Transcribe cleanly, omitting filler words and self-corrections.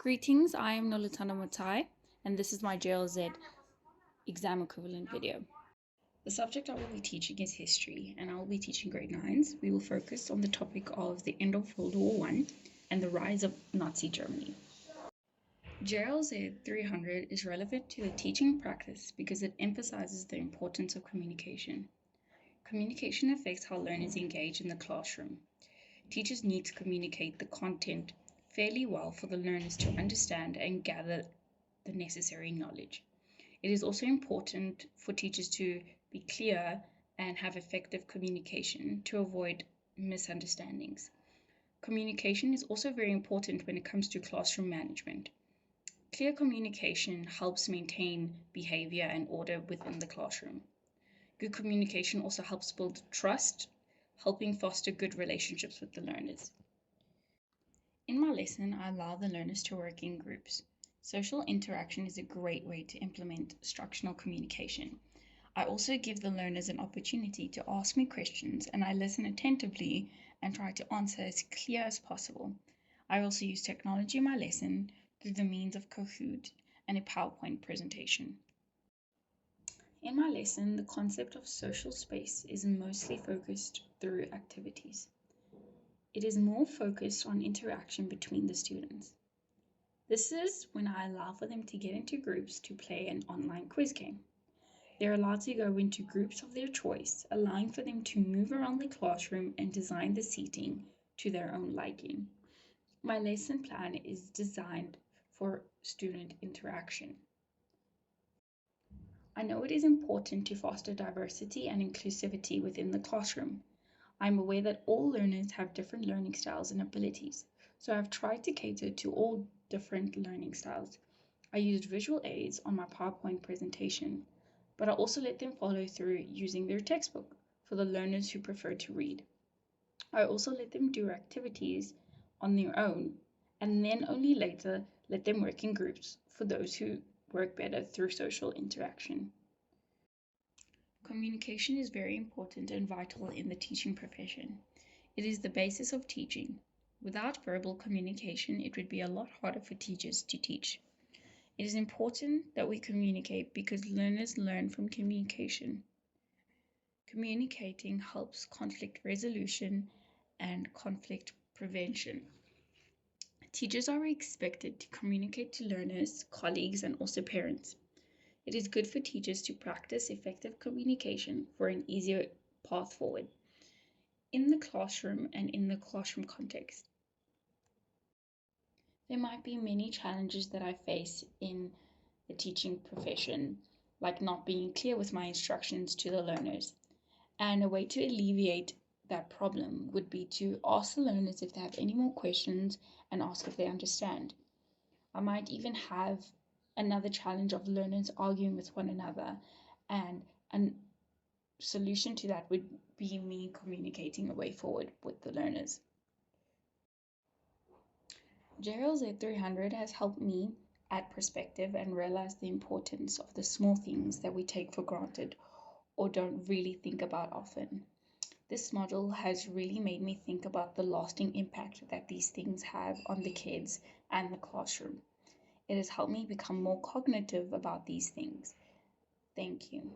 Greetings, I am Nolutana Matai, and this is my JLZ exam equivalent video. The subject I will be teaching is history, and I will be teaching grade 9s. We will focus on the topic of the end of World War I and the rise of Nazi Germany. JLZ 300 is relevant to the teaching practice because it emphasizes the importance of communication. Communication affects how learners engage in the classroom. Teachers need to communicate the content fairly well for the learners to understand and gather the necessary knowledge. It is also important for teachers to be clear and have effective communication to avoid misunderstandings. Communication is also very important when it comes to classroom management. Clear communication helps maintain behavior and order within the classroom. Good communication also helps build trust, helping foster good relationships with the learners. In my lesson, I allow the learners to work in groups. Social interaction is a great way to implement instructional communication. I also give the learners an opportunity to ask me questions, and I listen attentively and try to answer as clear as possible. I also use technology in my lesson through the means of Kahoot and a PowerPoint presentation. In my lesson, the concept of social space is mostly focused through activities. It is more focused on interaction between the students. This is when I allow for them to get into groups to play an online quiz game. They're allowed to go into groups of their choice, allowing for them to move around the classroom and design the seating to their own liking. My lesson plan is designed for student interaction. I know it is important to foster diversity and inclusivity within the classroom. I'm aware that all learners have different learning styles and abilities, so I've tried to cater to all different learning styles. I used visual aids on my PowerPoint presentation, but I also let them follow through using their textbook for the learners who prefer to read. I also let them do activities on their own, and then only later let them work in groups for those who work better through social interaction. Communication is very important and vital in the teaching profession. It is the basis of teaching. Without verbal communication, it would be a lot harder for teachers to teach. It is important that we communicate because learners learn from communication. Communicating helps conflict resolution and conflict prevention. Teachers are expected to communicate to learners, colleagues, and also parents. It is good for teachers to practice effective communication for an easier path forward in the classroom and in the classroom context. There might be many challenges that I face in the teaching profession, like not being clear with my instructions to the learners. And a way to alleviate that problem would be to ask the learners if they have any more questions and ask if they understand. I might even have another challenge of learners arguing with one another, and a solution to that would be me communicating a way forward with the learners. JLZ 300 has helped me add perspective and realize the importance of the small things that we take for granted or don't really think about often. This model has really made me think about the lasting impact that these things have on the kids and the classroom. It has helped me become more cognitive about these things. Thank you.